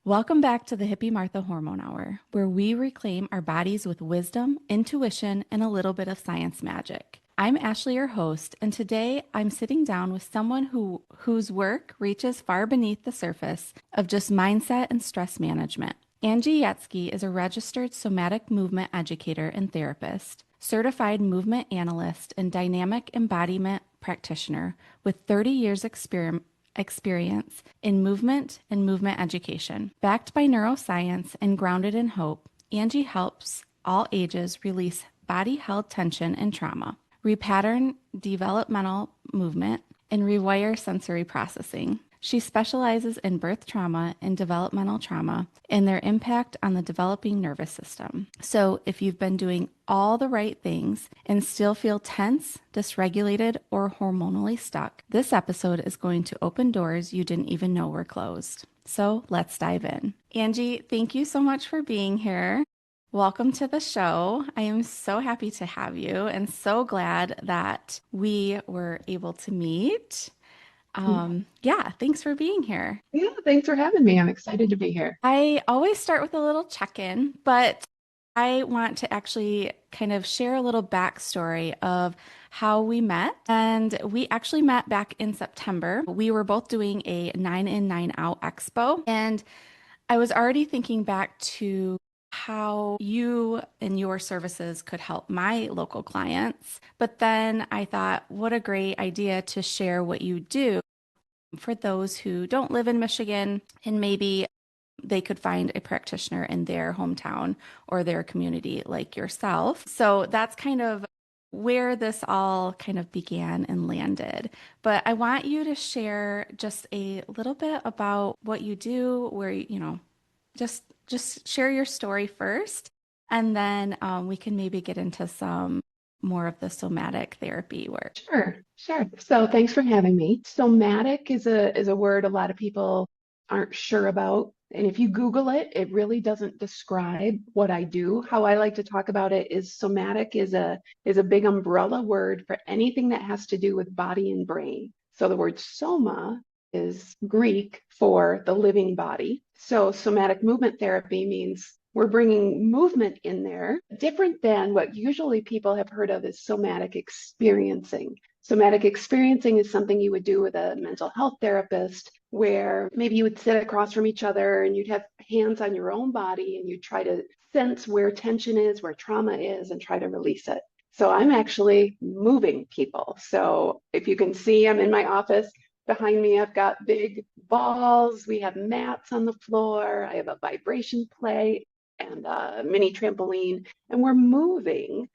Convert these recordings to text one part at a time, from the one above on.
Welcome back to the Hippie Martha Hormone Hour, where we reclaim our bodies with wisdom, intuition, and a little bit of science magic. I'm Ashley, your host, and today I'm sitting down with someone whose work reaches far beneath the surface of just mindset and stress management. Angie Yatsky is a registered somatic movement educator and therapist, certified movement analyst, and dynamic embodiment practitioner with 30 years experience in movement and movement education. Backed by neuroscience and grounded in hope, Angie helps all ages release body-held tension and trauma, repattern developmental movement, and rewire sensory processing. She specializes in birth trauma and developmental trauma and their impact on the developing nervous system. So if you've been doing all the right things and still feel tense, dysregulated, or hormonally stuck, this episode is going to open doors you didn't even know were closed. So let's dive in. Angie, thank you so much for being here. Welcome to the show. I am so happy to have you and so glad that we were able to meet. Thanks for being here. Yeah, thanks for having me. I'm excited to be here. I always start with a little check-in, but I want to actually kind of share a little backstory of how we met. And we actually met back in September. We were both doing a 9 in, 9 out expo. And I was already thinking back to how you and your services could help my local clients. But then I thought, what a great idea to share what you do for those who don't live in Michigan and maybe they could find a practitioner in their hometown or their community like yourself. So that's kind of where this all kind of began and landed. But I want you to share just a little bit about what you do, where, just share your story first, and then we can maybe get into some more of the somatic therapy work. Sure. So thanks for having me. Somatic is a word a lot of people aren't sure about. And if you Google it, it really doesn't describe what I do. How I like to talk about it is somatic is a big umbrella word for anything that has to do with body and brain. So the word soma is Greek for the living body. So somatic movement therapy means we're bringing movement in there, different than what usually people have heard of as somatic experiencing. Somatic experiencing is something you would do with a mental health therapist, where maybe you would sit across from each other and you'd have hands on your own body and you'd try to sense where tension is, where trauma is, and try to release it. So I'm actually moving people. So if you can see, I'm in my office. Behind me, I've got big balls. We have mats on the floor. I have a vibration plate and a mini trampoline, and we're moving.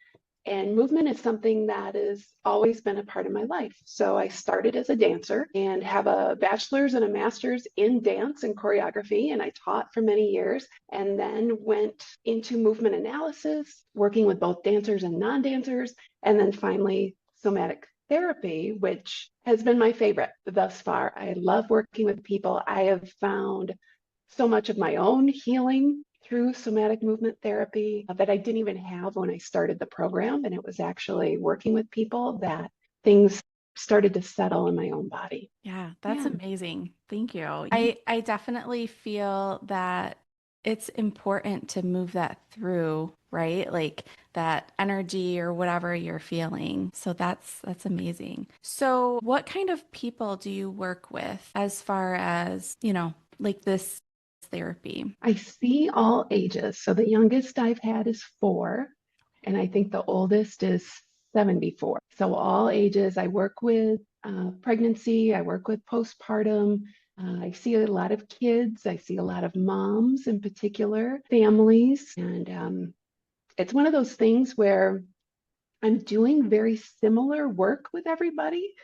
And movement is something that has always been a part of my life. So I started as a dancer and have a bachelor's and a master's in dance and choreography, and I taught for many years, and then went into movement analysis, working with both dancers and non-dancers, and then finally somatic therapy, which has been my favorite thus far. I love working with people. I have found so much of my own healing through somatic movement therapy that I didn't even have when I started the program. And it was actually working with people that things started to settle in my own body. Yeah, that's amazing. Thank you. I definitely feel that it's important to move that through, right? Like that energy or whatever you're feeling. So that's amazing. So what kind of people do you work with as far as, like this therapy? I see all ages. So the youngest I've had is 4, and I think the oldest is 74. So all ages. I work with pregnancy, I work with postpartum. I see a lot of kids. I see a lot of moms in particular, families. And it's one of those things where I'm doing very similar work with everybody,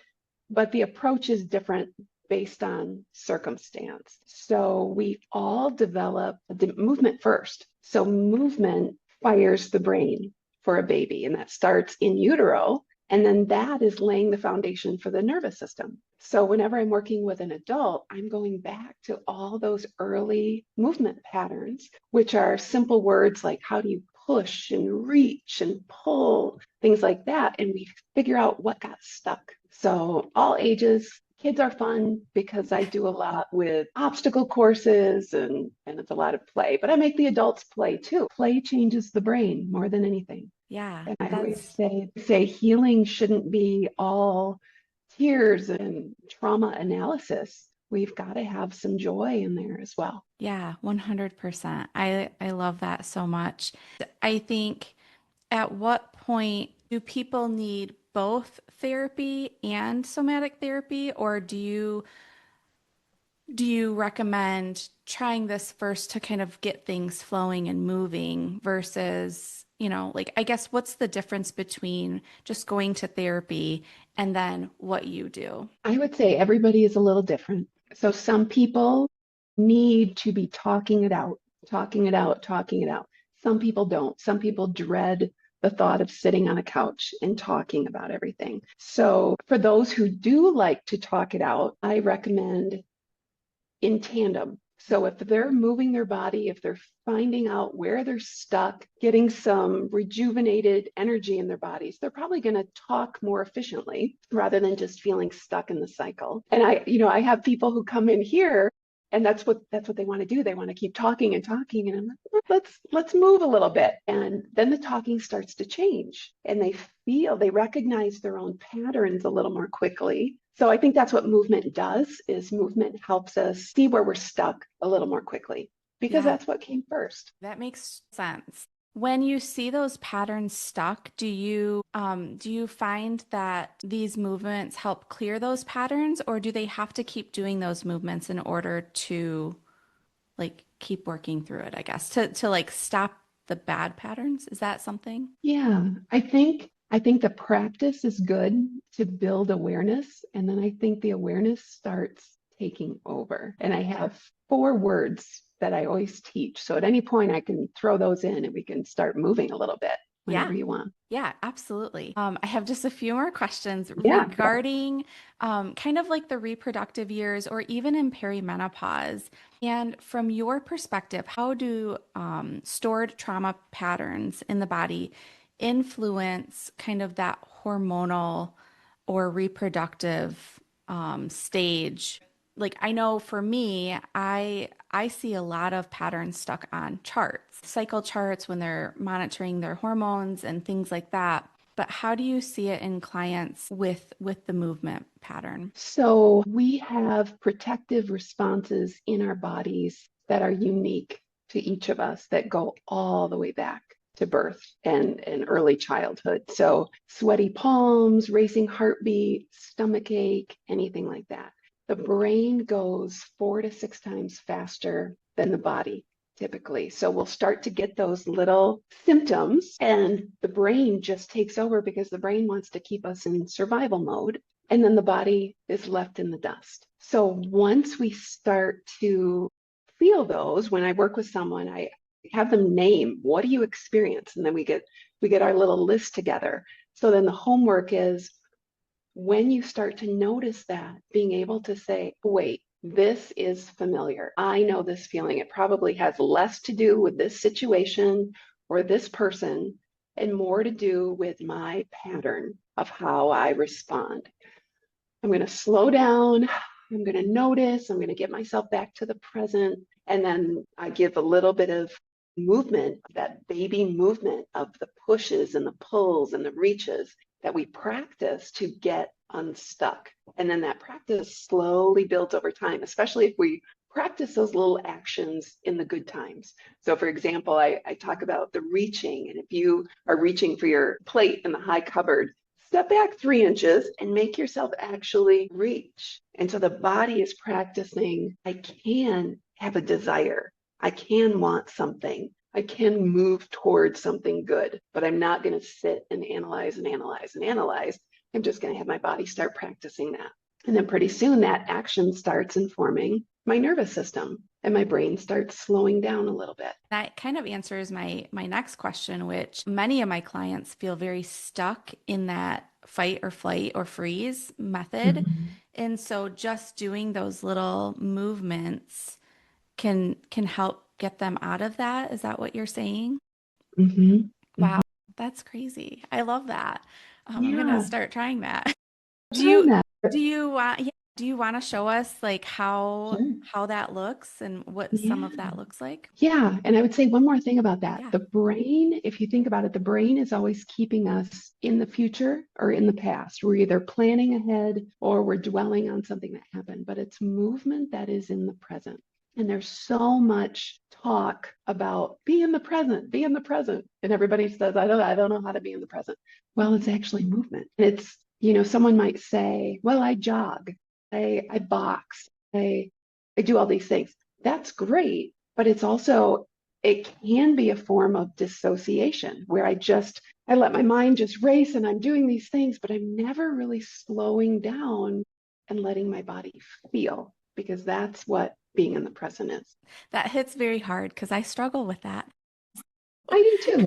but the approach is different based on circumstance. So we all develop the movement first. So movement fires the brain for a baby, and that starts in utero. And then that is laying the foundation for the nervous system. So whenever I'm working with an adult, I'm going back to all those early movement patterns, which are simple words like how do you push and reach and pull, things like that. And we figure out what got stuck. So all ages, Kids are fun because I do a lot with obstacle courses and it's a lot of play, but I make the adults play too. Play changes the brain more than anything. Yeah, And I always that's say healing shouldn't be all tears and trauma analysis. We've got to have some joy in there as well. yeah, 100%. I love that so much. I think at what point do people need both therapy and somatic therapy, or do you recommend trying this first to kind of get things flowing and moving versus, like, I guess what's the difference between just going to therapy and then what you do? I would say everybody is a little different. So some people need to be talking it out, talking it out, talking it out. Some people don't. Some people dread the thought of sitting on a couch and talking about everything. So for those who do like to talk it out, I recommend in tandem. So if they're moving their body, if they're finding out where they're stuck, getting some rejuvenated energy in their bodies, they're probably going to talk more efficiently rather than just feeling stuck in the cycle. And I have people who come in here and that's what they want to do. They want to keep talking and talking. And I'm like, "Well, let's move a little bit." And then the talking starts to change and they recognize their own patterns a little more quickly. So I think that's what movement does is movement helps us see where we're stuck a little more quickly because Yeah, that's what came first. that makes sense. When you see those patterns stuck, do you find that these movements help clear those patterns, or do they have to keep doing those movements in order to like keep working through it, I guess, to like stop the bad patterns? Is that something? Yeah, I think the practice is good to build awareness, and then I think the awareness starts taking over. And I have 4 words that I always teach. So at any point I can throw those in and we can start moving a little bit Yeah. whenever you want. Yeah, absolutely. I have just a few more questions Yeah. regarding kind of like the reproductive years or even in perimenopause. And from your perspective, how do stored trauma patterns in the body influence kind of that hormonal or reproductive stage? Like I know for me, I see a lot of patterns stuck on charts, cycle charts when they're monitoring their hormones and things like that. But how do you see it in clients with the movement pattern? So we have protective responses in our bodies that are unique to each of us that go all the way back to birth and early childhood. So sweaty palms, racing heartbeat, stomach ache, anything like that. The brain goes 4 to 6 times faster than the body typically. So we'll start to get those little symptoms and the brain just takes over because the brain wants to keep us in survival mode and then the body is left in the dust. So once we start to feel those, when I work with someone, I have them name what do you experience, and then we get our little list together. So then the homework is when you start to notice that, being able to say, wait, this is familiar. I know this feeling. It probably has less to do with this situation or this person and more to do with my pattern of how I respond. I'm going to slow down. I'm going to notice. I'm going to get myself back to the present. And then I give a little bit of movement, that baby movement of the pushes and the pulls and the reaches that we practice to get unstuck. And then that practice slowly builds over time, especially if we practice those little actions in the good times. So, for example, I talk about the reaching. And if you are reaching for your plate in the high cupboard, step back 3 inches and make yourself actually reach. And so the body is practicing, I can have a desire. I can want something. I can move towards something good, but I'm not going to sit and analyze and analyze and analyze. I'm just going to have my body start practicing that. And then pretty soon that action starts informing my nervous system and my brain starts slowing down a little bit. That kind of answers my next question, which many of my clients feel very stuck in that fight or flight or freeze method. Mhm. And so just doing those little movements can help get them out of that. Is that what you're saying? Mhm. Wow, that's crazy. I love that. I'm gonna Yeah, start trying that. Do try you that. do you want? Yeah. Do you want to show us like Sure. how that looks and what some of Yeah. that looks like? Yeah. And I would say one more thing about that. Yeah. The brain, if you think about it, the brain is always keeping us in the future or in the past. We're either planning ahead or we're dwelling on something that happened, but it's movement that is in the present. And there's so much talk about be in the present, be in the present. And everybody says, I don't know how to be in the present. Well, it's actually movement. And it's, someone might say, well, I jog, I box, I do all these things. That's great, but it can be a form of dissociation where I let my mind just race and I'm doing these things, but I'm never really slowing down and letting my body feel, because that's what being in the present is. That hits very hard because I struggle with that. I do too.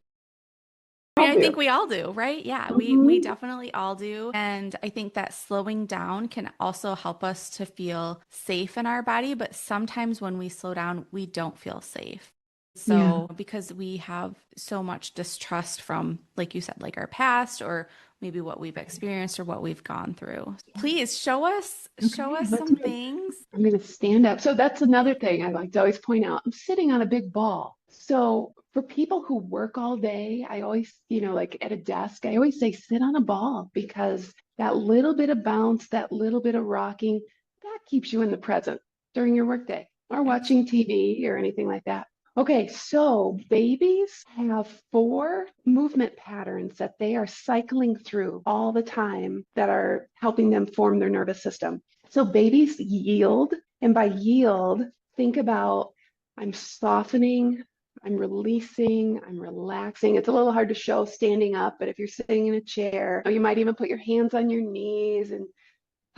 I mean, I'll I think do. we all do, right? Yeah, we Mhm. definitely all do. And I think that slowing down can also help us to feel safe in our body, but sometimes when we slow down, we don't feel safe. Yeah. So, because we have so much distrust from, like you said, like our past or maybe what we've experienced or what we've gone through. Please show Okay, us let's some go. things. I'm going to stand up. So that's another thing I like to always point out. I'm sitting on a big ball. So for people who work all day, I always, like at a desk, I always say sit on a ball, because that little bit of bounce, that little bit of rocking, that keeps you in the present during your workday or Abs- watching TV or anything like that. Okay, so babies have four movement patterns that they are cycling through all the time that are helping them form their nervous system. So babies yield, and by yield, think about I'm softening, I'm releasing, I'm relaxing. It's a little hard to show standing up, but if you're sitting in a chair, or you might even put your hands on your knees and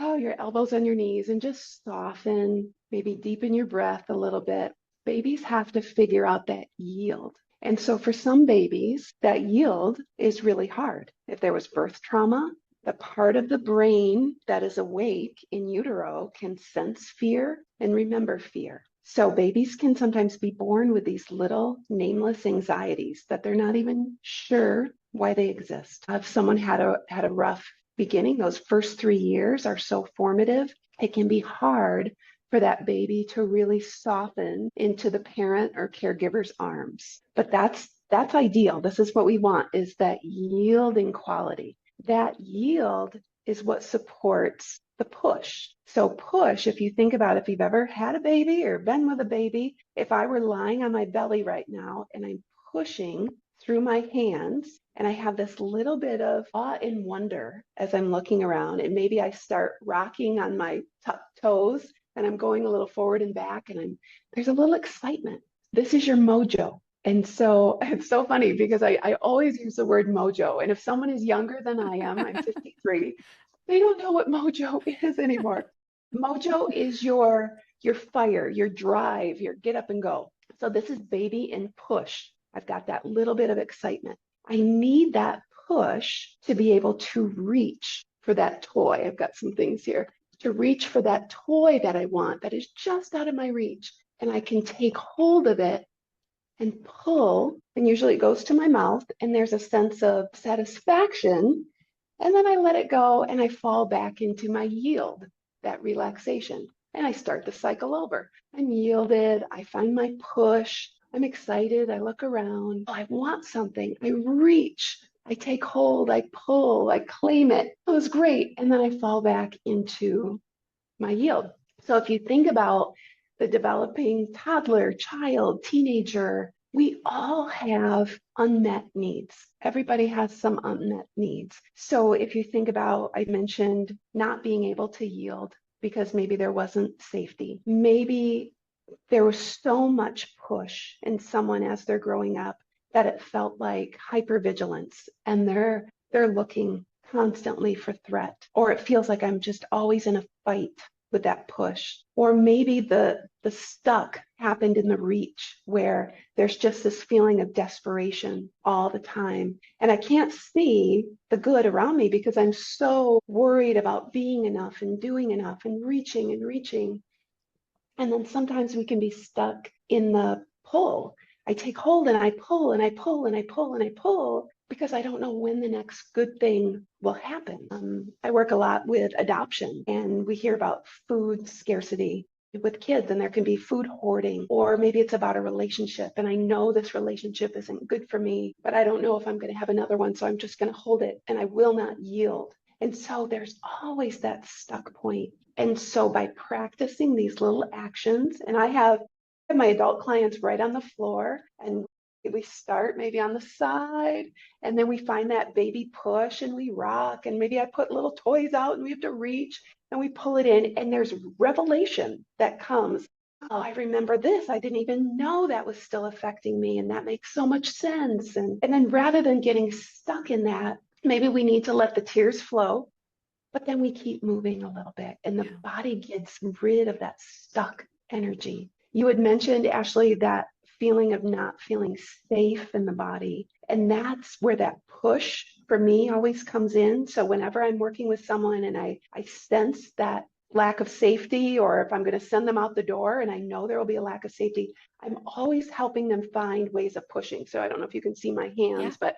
your elbows on your knees and just soften, maybe deepen your breath a little bit. Babies have to figure out that yield. And so for some babies, that yield is really hard. If there was birth trauma, the part of the brain that is awake in utero can sense fear and remember fear. So babies can sometimes be born with these little nameless anxieties that they're not even sure why they exist. If someone had a rough beginning, those first 3 years are so formative. It can be hard for that baby to really soften into the parent or caregiver's arms. But that's ideal. This is what we want, is that yielding quality. That yield is what supports the push. So push, if you think about if you've ever had a baby or been with a baby, if I were lying on my belly right now and I'm pushing through my hands, and I have this little bit of awe and wonder as I'm looking around. And maybe I start rocking on my toes and I'm going a little forward and back, and there's a little excitement. This is your mojo. And so it's so funny because I always use the word mojo. And if someone is younger than I am, I'm 53, they don't know what mojo is anymore. Mojo is your fire, your drive, your get up and go. So this is baby and push. I've got that little bit of excitement. I need that push to be able to reach for that toy. I've got some things here to reach for that toy that I want that is just out of my reach. And I can take hold of it and pull, and usually it goes to my mouth, and there's a sense of satisfaction. And then I let it go and I fall back into my yield, that relaxation. And I start the cycle over. I'm yielded, I find my push, I'm excited, I look around, oh, I want something, I reach, I take hold, I pull, I claim it. It was great. And then I fall back into my yield. So if you think about the developing toddler, child, teenager, we all have unmet needs. Everybody has some unmet needs. So if you think about, I mentioned not being able to yield because maybe there wasn't safety. Maybe there was so much push in someone as they're growing up that it felt like hypervigilance, and they're looking constantly for threat, or it feels like I'm just always in a fight with that push. Or maybe the stuck happened in the reach where there's just this feeling of desperation all the time. And I can't see the good around me because I'm so worried about being enough and doing enough and reaching and reaching. And then sometimes we can be stuck in the pull. I take hold and I pull and I pull and I pull and I pull. because I don't know when the next good thing will happen. I work a lot with adoption, and we hear about food scarcity with kids, and there can be food hoarding, or maybe it's about a relationship. And I know this relationship isn't good for me, but I don't know if I'm going to have another one. So I'm just going to hold it and I will not yield. And so there's always that stuck point. And so by practicing these little actions, and I have my adult clients right on the floor, and we start maybe on the side, and then we find that baby push and we rock, and maybe I put little toys out and we have to reach and we pull it in, and there's revelation that comes. Oh, I remember this. I didn't even know that was still affecting me, and that makes so much sense. And then rather than getting stuck in that, maybe we need to let the tears flow, but then we keep moving a little bit, and the body gets rid of that stuck energy. You had mentioned, Ashley, that feeling of not feeling safe in the body. And that's where that push for me always comes in. So whenever I'm working with someone and I sense that lack of safety, or if I'm going to send them out the door and I know there will be a lack of safety, I'm always helping them find ways of pushing. So I don't know if you can see my hands, but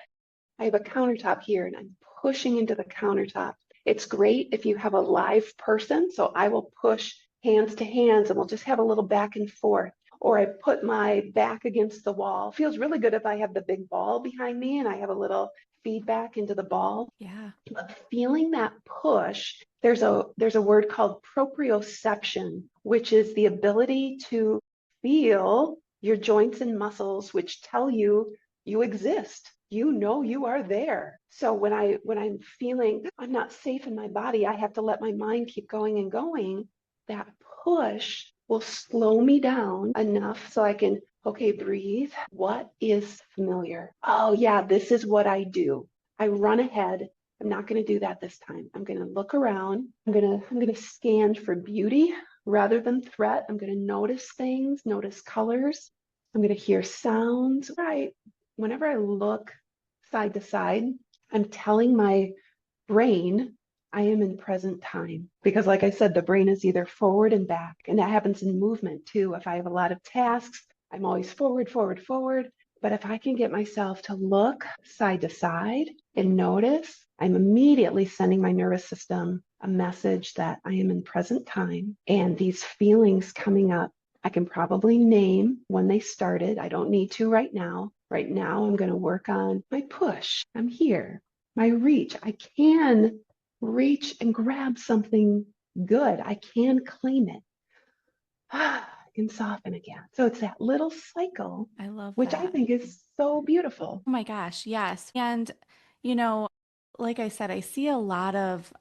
I have a countertop here and I'm pushing into the countertop. It's great if you have a live person. So I will push hands to hands and we'll just have a little back and forth. Or I put my back against the wall. Feels really good if I have the big ball behind me and I have a little feedback into the ball. Yeah. But feeling that push, there's a word called proprioception, which is the ability to feel your joints and muscles, which tell you you exist. You know you are there. So when I'm feeling I'm not safe in my body, I have to let my mind keep going and going. That push will slow me down enough so I can, okay, breathe. What is familiar? Oh yeah, this is what I do. I run ahead. I'm not going to do that this time. I'm going to look around. I'm going to scan for beauty rather than threat. I'm going to notice things, notice colors. I'm going to hear sounds. Right. Whenever I look side to side, I'm telling my brain I am in present time. Because like I said, the brain is either forward and back. And that happens in movement too. If I have a lot of tasks, I'm always forward, forward, forward. But if I can get myself to look side to side and notice, I'm immediately sending my nervous system a message that I am in present time. And these feelings coming up, I can probably name when they started. I don't need to right now. Right now, I'm going to work on my push. I'm here. My reach. I can reach and grab something good. I can claim it. I can soften again. So it's that little cycle, I love which I that. think is so beautiful. Oh my gosh, yes. And you know, like I said, I see a lot of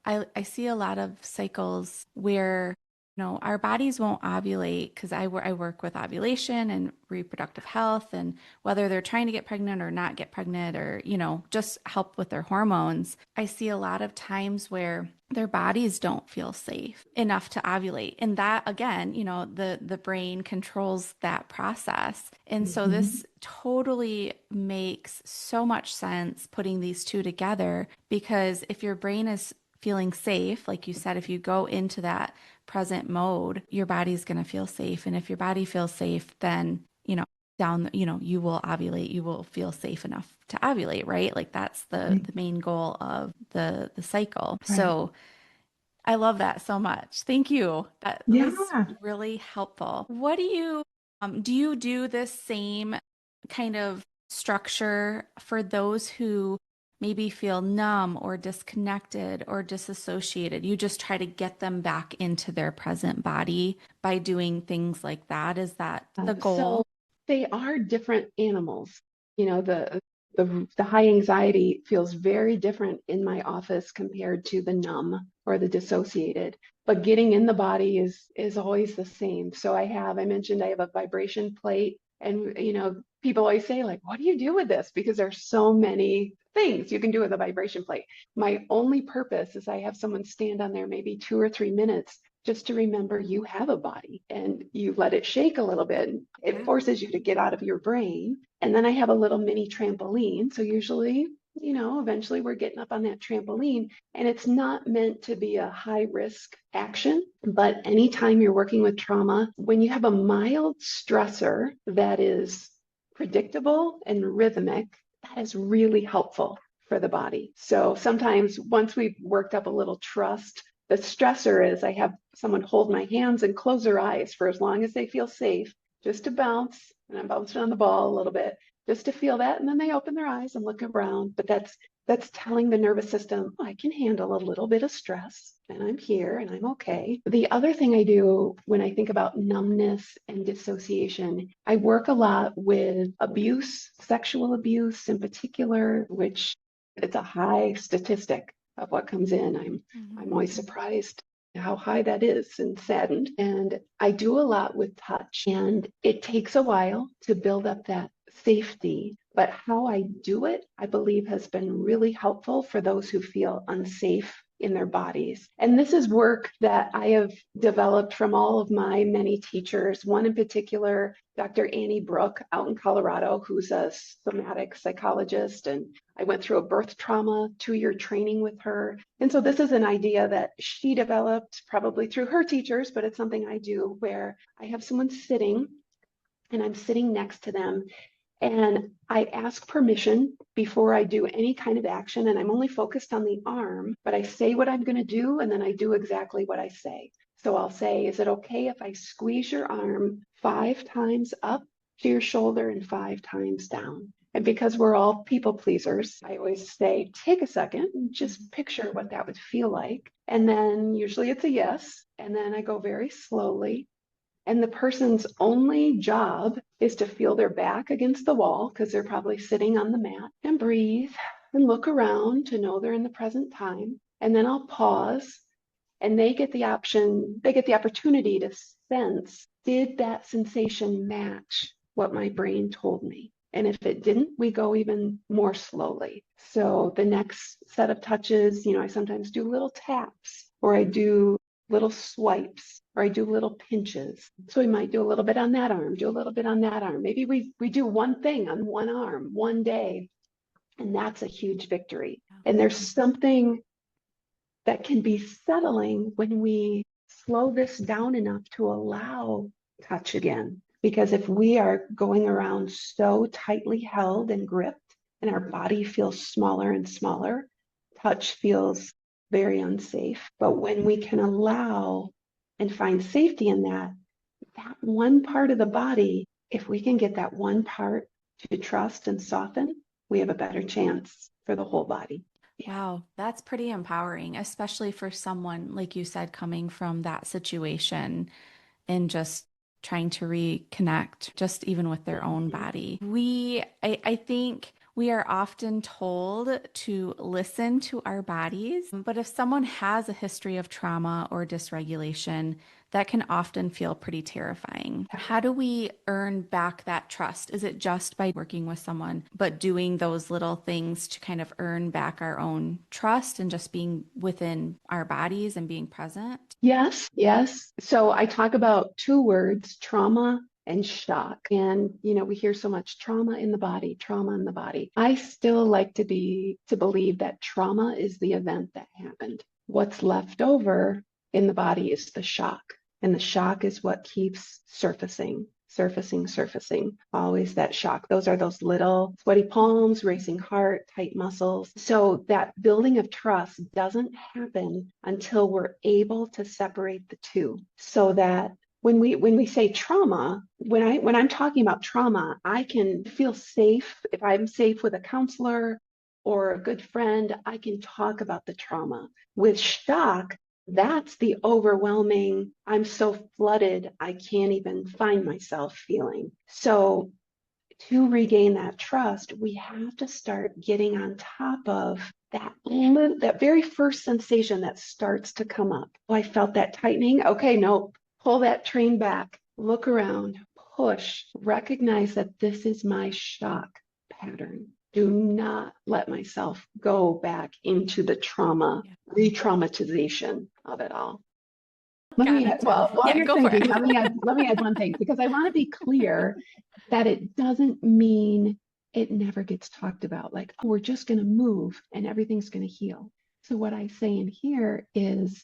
cycles where our bodies won't ovulate because I work with ovulation and reproductive health and whether they're trying to get pregnant or not get pregnant or just help with their hormones. I see a lot of times where their bodies don't feel safe enough to ovulate. And that again, the brain controls that process. And so Mhm. this totally makes so much sense putting these two together because if your brain is feeling safe, like you said, if you go into that present mode, your body's going to feel safe. And if your body feels safe, then, you will ovulate, you will feel safe enough to ovulate, right? Like that's Right. the main goal of the cycle. Right. So I love that so much. Thank you. That was Yeah. really helpful. What do you do this same kind of structure for those who maybe feel numb or disconnected or disassociated? You just try to get them back into their present body by doing things like that. Is that the So goal? they are different animals. The high anxiety feels very different in my office compared to the numb or the dissociated. But getting in the body is always the same. So I mentioned I have a vibration plate, and people always say like, "What do you do with this?" Because there's so many things you can do with a vibration plate. My only purpose is I have someone stand on there maybe 2 or 3 minutes just to remember you have a body and you let it shake a little bit. It Yeah. forces you to get out of your brain. And then I have a little mini trampoline. So usually, eventually we're getting up on that trampoline, and it's not meant to be a high risk action. But anytime you're working with trauma, when you have a mild stressor that is predictable and rhythmic, that is really helpful for the body. So sometimes once we've worked up a little trust, the stressor is I have someone hold my hands and close their eyes for as long as they feel safe, just to bounce, and I'm bouncing on the ball a little bit, just to feel that, and then they open their eyes and look around. But that's telling the nervous system, oh, I can handle a little bit of stress and I'm here and I'm okay. The other thing I do when I think about numbness and dissociation, I work a lot with abuse, sexual abuse in particular, which it's a high statistic of what comes in. I'm always surprised how high that is and saddened. And I do a lot with touch, and it takes a while to build up that safety. But how I do it, I believe, has been really helpful for those who feel unsafe in their bodies. And this is work that I have developed from all of my many teachers. One in particular, Dr. Annie Brook out in Colorado, who's a somatic psychologist. And I went through a birth trauma 2-year training with her. And so this is an idea that she developed probably through her teachers, but it's something I do where I have someone sitting and I'm sitting next to them. And I ask permission before I do any kind of action, and I'm only focused on the arm, but I say what I'm going to do, and then I do exactly what I say. So I'll say, is it okay if I squeeze your arm 5 times up to your shoulder and 5 times down? And because we're all people pleasers, I always say, take a second and just picture what that would feel like. And then usually it's a yes. And then I go very slowly. And the person's only job is to feel their back against the wall because they're probably sitting on the mat, and breathe and look around to know they're in the present time. And then I'll pause, and they get the opportunity to sense, did that sensation match what my brain told me? And if it didn't, we go even more slowly. So the next set of touches, I sometimes do little taps, or I do little swipes, or I do little pinches. So we might do a little bit on that arm, do a little bit on that arm. Maybe we do one thing on one arm one day, and that's a huge victory. And there's something that can be settling when we slow this down enough to allow touch again. Because if we are going around so tightly held and gripped, and our body feels smaller and smaller, touch feels very unsafe. But when we can allow and find safety in that one part of the body, if we can get that one part to trust and soften, we have a better chance for the whole body. Wow, that's pretty empowering, especially for someone, like you said, coming from that situation and just trying to reconnect, just even with their own body. I think we are often told to listen to our bodies, but if someone has a history of trauma or dysregulation, that can often feel pretty terrifying. How do we earn back that trust? Is it just by working with someone, but doing those little things to kind of earn back our own trust and just being within our bodies and being present? Yes, yes. So I talk about 2 words, trauma and shock. And, we hear so much trauma in the body, trauma in the body. I still like to believe that trauma is the event that happened. What's left over in the body is the shock. And the shock is what keeps surfacing, always that shock. Those are those little sweaty palms, racing heart, tight muscles. So that building of trust doesn't happen until we're able to separate the two. So that when we say trauma, when I'm talking about trauma, I can feel safe. If I'm safe with a counselor or a good friend, I can talk about the trauma. With shock, that's the overwhelming, I'm so flooded, I can't even find myself feeling. So to regain that trust, we have to start getting on top of that very first sensation that starts to come up. Oh, I felt that tightening. Okay, no, pull that train back, look around, push, recognize that this is my shock pattern. Do not let myself go back into the trauma, re-traumatization of it all. While you're thinking, let me add one thing, because I want to be clear that it doesn't mean it never gets talked about. Like, oh, we're just going to move and everything's going to heal. So what I say in here is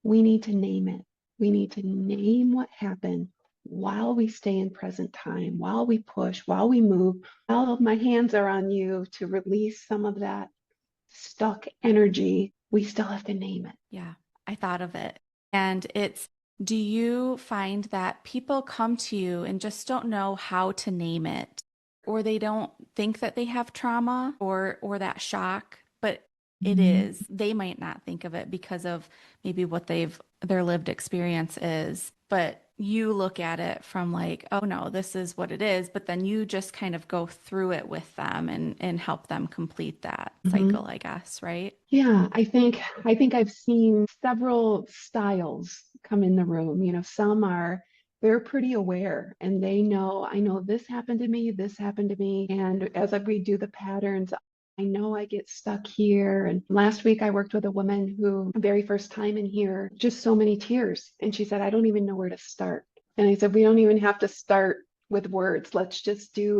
we need to name it. We need to name what happened while we stay in present time, while we push, while we move, while my hands are on you to release some of that stuck energy, we still have to name it. Yeah, I thought of it. And do you find that people come to you and just don't know how to name it, or they don't think that they have trauma or that shock, but it is, they might not think of it because of maybe what their lived experience is, but you look at it from like, oh no, this is what it is, but then you just kind of go through it with them and help them complete that cycle, I guess, right? Yeah, I think I've seen several styles come in the room. They're pretty aware and they know, I know this happened to me. And as we do the patterns, I know I get stuck here. And last week I worked with a woman who, very first time in here, just so many tears. And she said, I don't even know where to start. And I said, we don't even have to start with words. Let's just do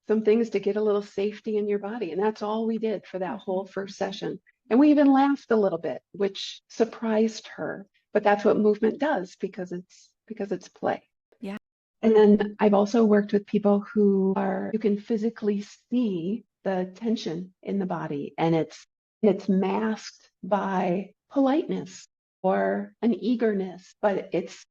some things to get a little safety in your body. And that's all we did for that whole first session. And we even laughed a little bit, which surprised her. But that's what movement does because it's play. Yeah. And then I've also worked with people you can physically see the tension in the body and it's masked by politeness or an eagerness, but it's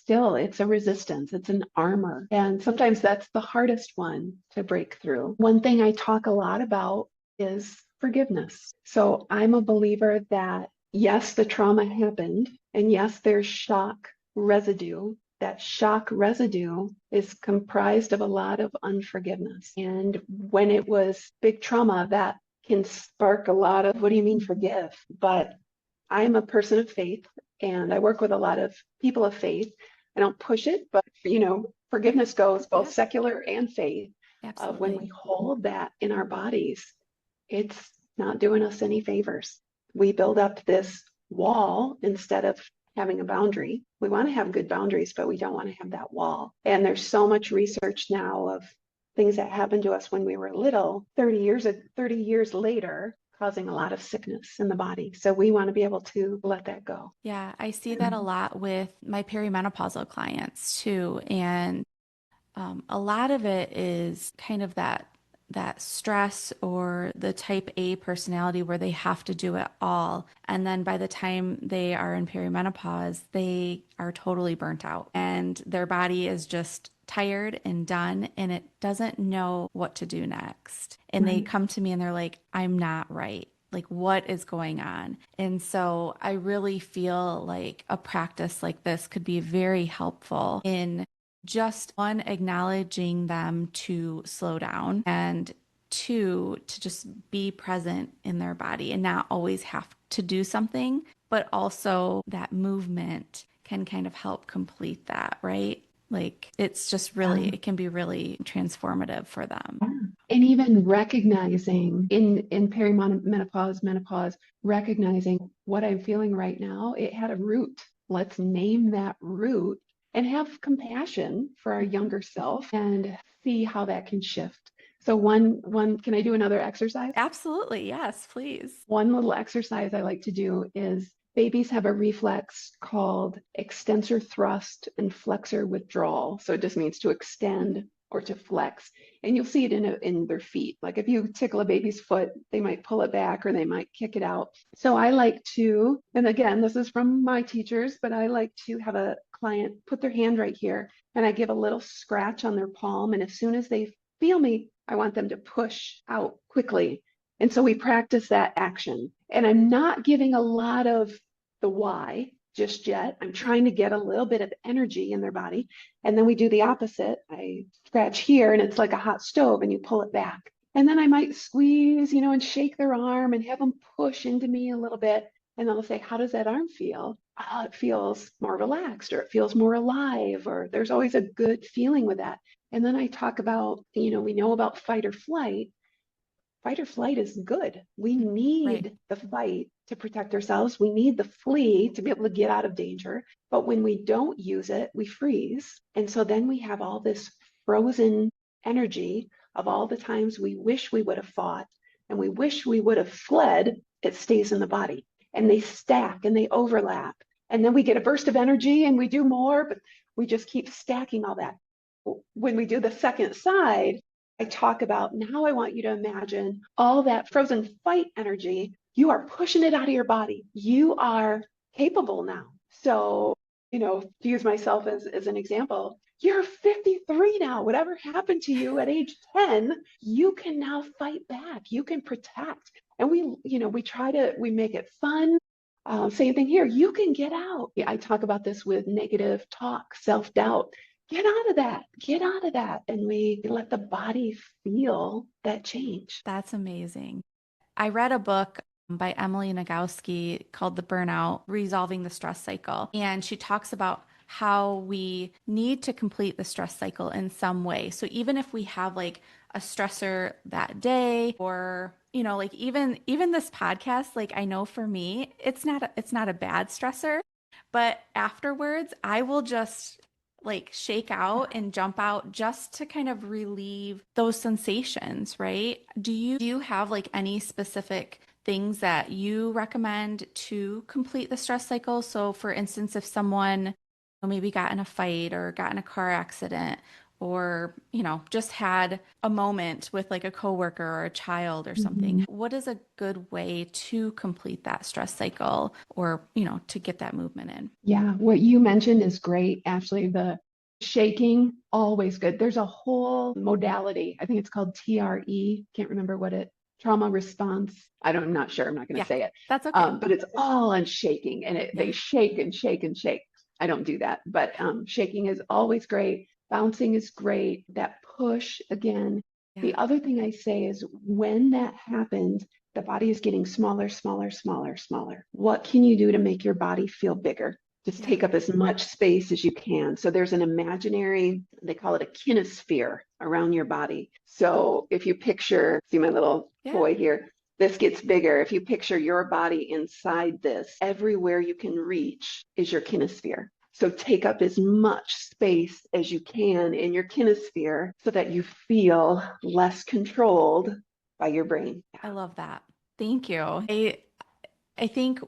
a resistance, it's an armor. And sometimes that's the hardest one to break through. One thing I talk a lot about is forgiveness. So I'm a believer that yes, the trauma happened, and yes, there's shock residue. That shock residue is comprised of a lot of unforgiveness. And when it was big trauma, that can spark a lot of, what do you mean forgive? But I'm a person of faith and I work with a lot of people of faith. I don't push it, but forgiveness goes both secular and faith. When we hold that in our bodies, it's not doing us any favors. We build up this wall instead of having a boundary. We want to have good boundaries, but we don't want to have that wall. And there's so much research now of things that happened to us when we were little, 30 years later, causing a lot of sickness in the body. So we want to be able to let that go. Yeah, I see that a lot with my perimenopausal clients too. And a lot of it is kind of that stress or the type A personality where they have to do it all. And then by the time they are in perimenopause, they are totally burnt out and their body is just tired and done and it doesn't know what to do next. And they come to me and they're like, I'm not right. Like, what is going on? And so I really feel like a practice like this could be very helpful in just one, acknowledging them to slow down, and two, to just be present in their body and not always have to do something, but also that movement can kind of help complete that, right? Like it's just really, it can be really transformative for them. And even recognizing in perimenopause, menopause, recognizing what I'm feeling right now, it had a root. Let's name that root and have compassion for our younger self and see how that can shift. So can I do another exercise? Absolutely. Yes, please. One little exercise I like to do is babies have a reflex called extensor thrust and flexor withdrawal. So it just means to extend or to flex. And you'll see it in their feet. Like if you tickle a baby's foot, they might pull it back or they might kick it out. So I like to, and again, this is from my teachers, but I like to have a client put their hand right here and I give a little scratch on their palm. And as soon as they feel me, I want them to push out quickly. And so we practice that action. And I'm not giving a lot of the why just yet. I'm trying to get a little bit of energy in their body. And then we do the opposite. I scratch here and it's like a hot stove and you pull it back. And then I might squeeze, and shake their arm and have them push into me a little bit. And they'll say, how does that arm feel? Oh, it feels more relaxed or it feels more alive, or there's always a good feeling with that. And then I talk about, we know about fight or flight. Fight or flight is good. We need the fight to protect ourselves. We need the flee to be able to get out of danger. But when we don't use it, we freeze. And so then we have all this frozen energy of all the times we wish we would have fought and we wish we would have fled. It stays in the body and they stack and they overlap. And then we get a burst of energy and we do more, but We just keep stacking all that. When we do the second side, I talk about now I want you to imagine all that frozen fight energy. You are pushing it out of your body. You are capable now. So, to use myself as an example, you're 53 now. Whatever happened to you at age 10, you can now fight back. You can protect. And we make it fun. Same thing here. You can get out. I talk about this with negative talk, self-doubt. Get out of that. Get out of that. And we let the body feel that change. That's amazing. I read a book by Emily Nagoski called The Burnout, Resolving the Stress Cycle. And she talks about how we need to complete the stress cycle in some way. So even if we have like a stressor that day, or like even this podcast, like I know for me, it's not a bad stressor, but afterwards I will just like shake out and jump out just to kind of relieve those sensations, right? Do you have like any specific things that you recommend to complete the stress cycle? So for instance, if someone maybe got in a fight or got in a car accident, or just had a moment with like a coworker or a child or something, what is a good way to complete that stress cycle, or to get that movement in? Yeah, what you mentioned is great. Actually, the shaking, always good. There's a whole modality. I think it's called TRE. Can't remember trauma response. I'm not sure. I'm not going to Yeah, say it. that's okay. But it's all on shaking, and they shake and shake and shake. I don't do that, but shaking is always great. Bouncing is great. That push again. Yeah. The other thing I say is when that happens, the body is getting smaller, smaller, smaller, smaller. What can you do to make your body feel bigger? Just take up as much space as you can. So there's an imaginary, they call it a kinesphere around your body. So if you picture, see my little boy here, this gets bigger. If you picture your body inside this, everywhere you can reach is your kinesphere. So take up as much space as you can in your kinesphere so that you feel less controlled by your brain. I love that. Thank you. I think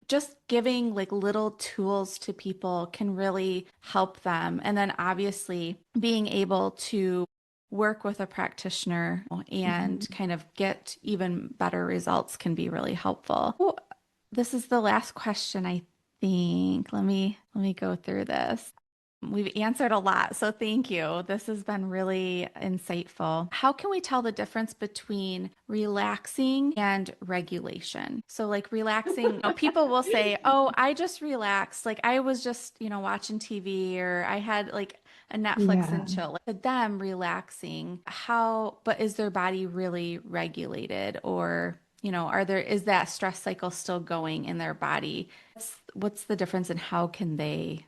just giving like little tools to people can really help them. And then obviously being able to work with a practitioner and kind of get even better results can be really helpful. Oh, this is the last question, I think. Let me go through this. We've answered a lot, so thank you. This has been really insightful. How can we tell the difference between relaxing and regulation? So like relaxing, people will say, "Oh, I just relaxed. Like I was just, watching TV, or I had like a Netflix and chill." Like, to them, relaxing, but is their body really regulated, or is that stress cycle still going in their body? What's the difference, and how can they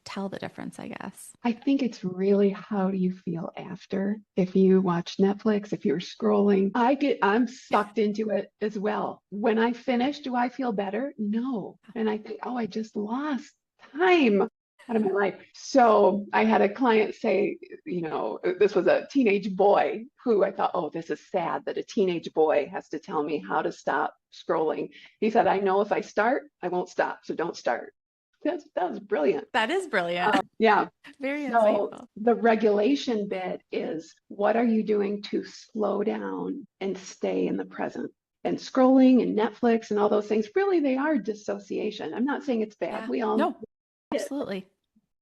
tell the difference, I guess? I think it's really how do you feel after? If you watch Netflix, if you're scrolling, I'm sucked into it as well. When I finish, do I feel better? No. And I think, oh, I just lost time out of my life. So I had a client say, this was a teenage boy who I thought, oh, this is sad that a teenage boy has to tell me how to stop scrolling. He said, I know if I start, I won't stop. So don't start. That was brilliant. That is brilliant. Yeah. Very So insightful. the regulation bit is what are you doing to slow down and stay in the present? And scrolling and Netflix and all those things, really, they are dissociation. I'm not saying it's bad. Yeah. We all No, absolutely.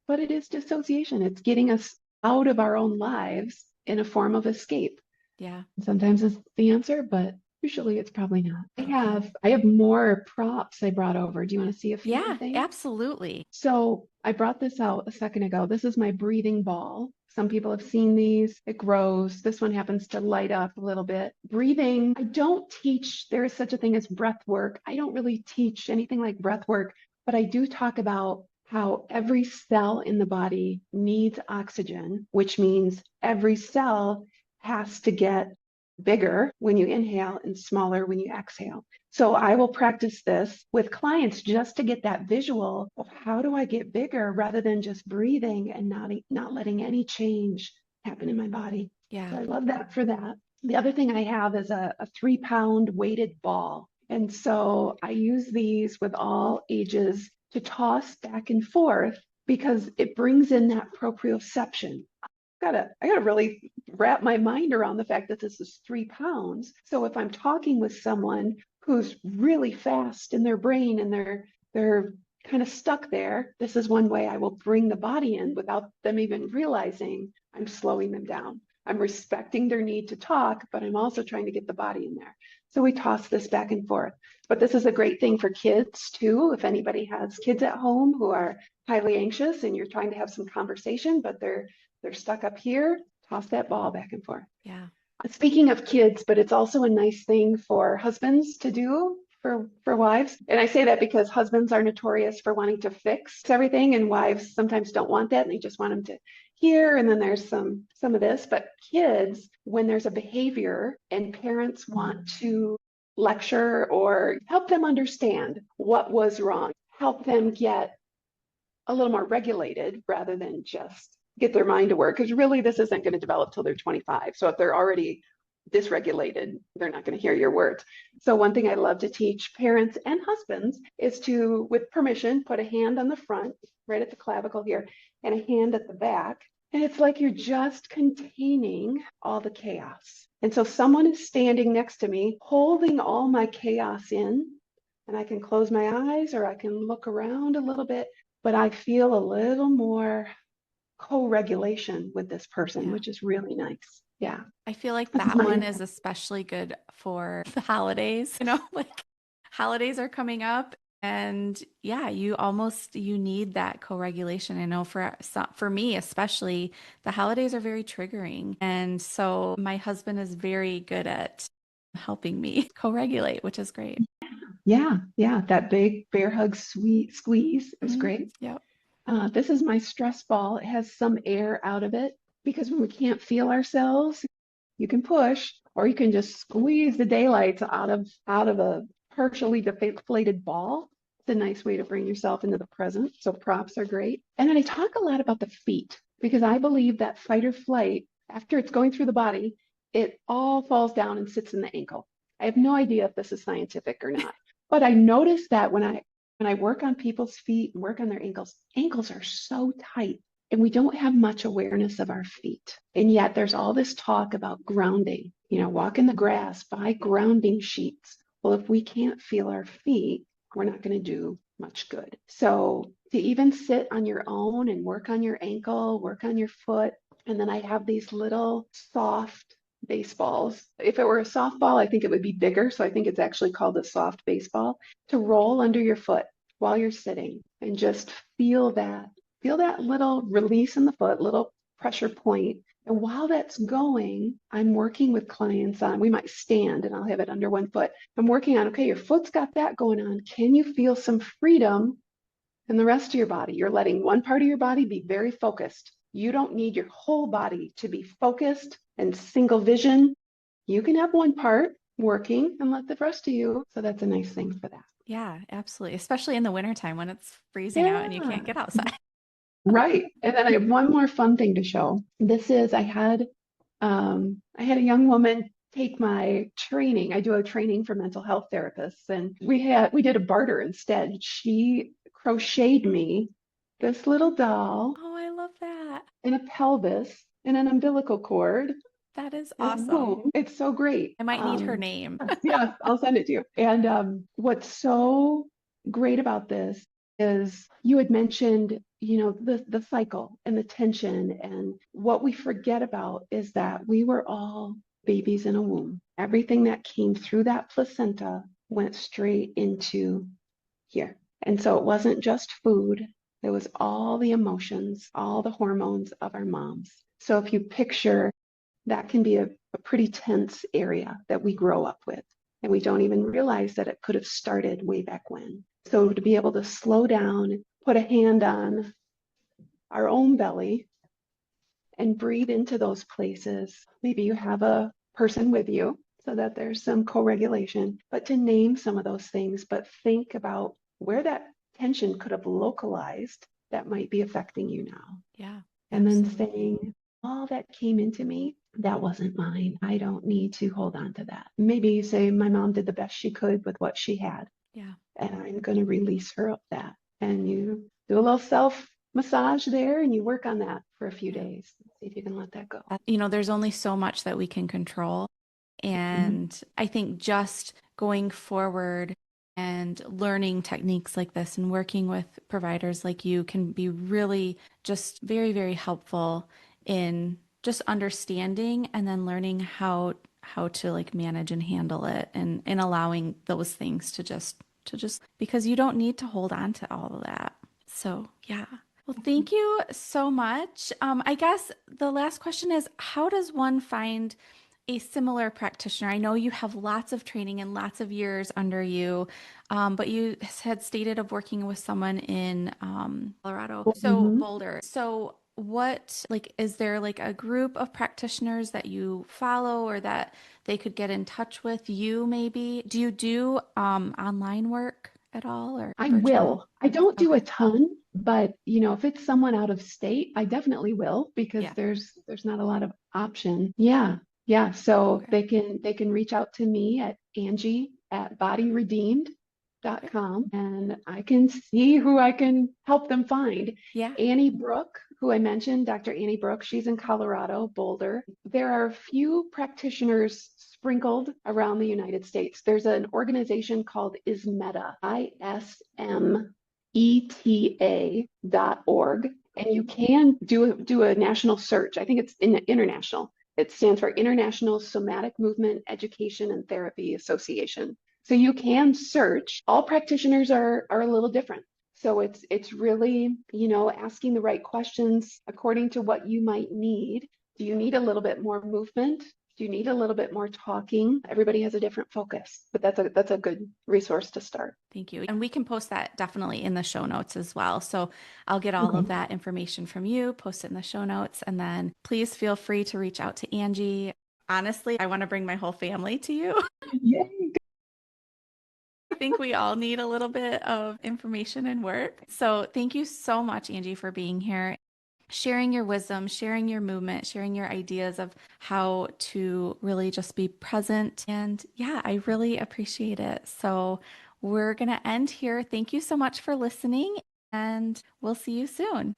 but it is dissociation. It's getting us out of our own lives in a form of escape. Yeah. Sometimes it's the answer, but usually it's probably not. I have more props I brought over. Do you want to see a few Yeah, things? absolutely. So I brought this out a second ago. This is my breathing ball. Some people have seen these. It grows. This one happens to light up a little bit. Breathing, I don't teach, there is such a thing as breath work. I don't really teach anything like breath work, but I do talk about how every cell in the body needs oxygen, which means every cell has to get bigger when you inhale and smaller when you exhale. So I will practice this with clients just to get that visual of how do I get bigger rather than just breathing and not letting any change happen in my body. Yeah. So I love that for that. The other thing I have is a 3-pound weighted ball. And so I use these with all ages to toss back and forth because it brings in that proprioception. I gotta really wrap my mind around the fact that this is 3 pounds. So if I'm talking with someone who's really fast in their brain and they're kind of stuck there, this is one way I will bring the body in without them even realizing I'm slowing them down. I'm respecting their need to talk, but I'm also trying to get the body in there. So we toss this back and forth. But this is a great thing for kids too. If anybody has kids at home who are highly anxious and you're trying to have some conversation, but they're stuck up here, toss that ball back and forth. Yeah. Speaking of kids, but it's also a nice thing for husbands to do for wives. And I say that because husbands are notorious for wanting to fix everything, and wives sometimes don't want that and they just want them to hear. And then there's some of this. But kids, when there's a behavior and parents want to lecture or help them understand what was wrong, help them get a little more regulated rather than just get their mind to work, because really this isn't going to develop till they're 25. So if they're already dysregulated, they're not going to hear your words. So one thing I love to teach parents and husbands is to, with permission, put a hand on the front, right at the clavicle here, and a hand at the back. And it's like you're just containing all the chaos. And so someone is standing next to me, holding all my chaos in, and I can close my eyes or I can look around a little bit, but I feel a little more co-regulation with this person, which is really nice. Yeah. I feel like that one is especially good for the holidays, like holidays are coming up and yeah, you need that co-regulation. I know for me, especially the holidays are very triggering. And so my husband is very good at helping me co-regulate, which is great. Yeah. Yeah. That big bear hug squeeze is great. Yep. This is my stress ball. It has some air out of it because when we can't feel ourselves, you can push or you can just squeeze the daylights out of a partially deflated ball. It's a nice way to bring yourself into the present. So props are great. And then I talk a lot about the feet because I believe that fight or flight, after it's going through the body, it all falls down and sits in the ankle. I have no idea if this is scientific or not, but I noticed that when I work on people's feet and work on their ankles are so tight and we don't have much awareness of our feet. And yet there's all this talk about grounding, walk in the grass, buy grounding sheets. Well, if we can't feel our feet, we're not going to do much good. So to even sit on your own and work on your ankle, work on your foot. And then I have these little soft baseballs. If it were a softball, I think it would be bigger. So I think it's actually called a soft baseball to roll under your foot while you're sitting and just feel that little release in the foot, little pressure point. And while that's going, I'm working with clients on, we might stand and I'll have it under one foot. I'm working on, okay, your foot's got that going on. Can you feel some freedom in the rest of your body? You're letting one part of your body be very focused. You don't need your whole body to be focused and single vision. You can have one part working and let the rest of you. So that's a nice thing for that. Yeah, absolutely. Especially in the wintertime when it's freezing out and you can't get outside. Right. And then I have one more fun thing to show. This is, I had a young woman take my training. I do a training for mental health therapists, and we did a barter instead. She crocheted me this little doll. Oh, I love that. And a pelvis and an umbilical cord. That is And awesome. boom, it's so great. I might need her name. Yeah, I'll send it to you. And what's so great about this is you had mentioned, the cycle and the tension. And what we forget about is that we were all babies in a womb. Everything that came through that placenta went straight into here. And so it wasn't just food. It was all the emotions, all the hormones of our moms. So if you picture, that can be a pretty tense area that we grow up with. And we don't even realize that it could have started way back when. So to be able to slow down, put a hand on our own belly and breathe into those places. Maybe you have a person with you so that there's some co-regulation, but to name some of those things, but think about where that tension could have localized that might be affecting you now. Yeah. And then saying, all that came into me, that wasn't mine. I don't need to hold on to that. Maybe you say, my mom did the best she could with what she had. Yeah. And I'm going to release her of that. and you do a little self massage there and you work on that for a few Yeah. days. See if you can let that go. There's only so much that we can control. Mhm. And I think just going forward and learning techniques like this and working with providers like you can be really just very, very helpful in just understanding and then learning how to like manage and handle it and allowing those things to just because you don't need to hold on to all of that. So, yeah. Well, thank you so much. I guess the last question is, how does one find a similar practitioner? I know you have lots of training and lots of years under you, but you had stated of working with someone in Colorado, so Mhm. Boulder. So what, like, is there like a group of practitioners that you follow or that they could get in touch with you maybe? Do you do online work at all or I virtual? will. I don't do a Okay. ton, but if it's someone out of state, I definitely will because Yeah. there's not a lot of option. Yeah. Yeah. So Okay. they can reach out to me at Angie at Okay. bodyredeemed.com and I can see who I can help them find. Yeah. Annie Brooke, who I mentioned, Dr. Annie Brooke, she's in Colorado, Boulder. There are a few practitioners sprinkled around the United States. There's an organization called ISMETA, ISMETA.org, and you can do a national search. I think it's international. It stands for International Somatic Movement Education and Therapy Association. So you can search. All practitioners are a little different. So it's really, asking the right questions according to what you might need. Do you need a little bit more movement? Do you need a little bit more talking? Everybody has a different focus, but that's a good resource to start. Thank you. And we can post that definitely in the show notes as well. So I'll get all of Okay. that information from you, post it in the show notes, and then please feel free to reach out to Angie. Honestly, I want to bring my whole family to you. Yay. I think we all need a little bit of information and work. So thank you so much, Angie, for being here, sharing your wisdom, sharing your movement, sharing your ideas of how to really just be present. And yeah, I really appreciate it. So we're going to end here. Thank you so much for listening, and we'll see you soon.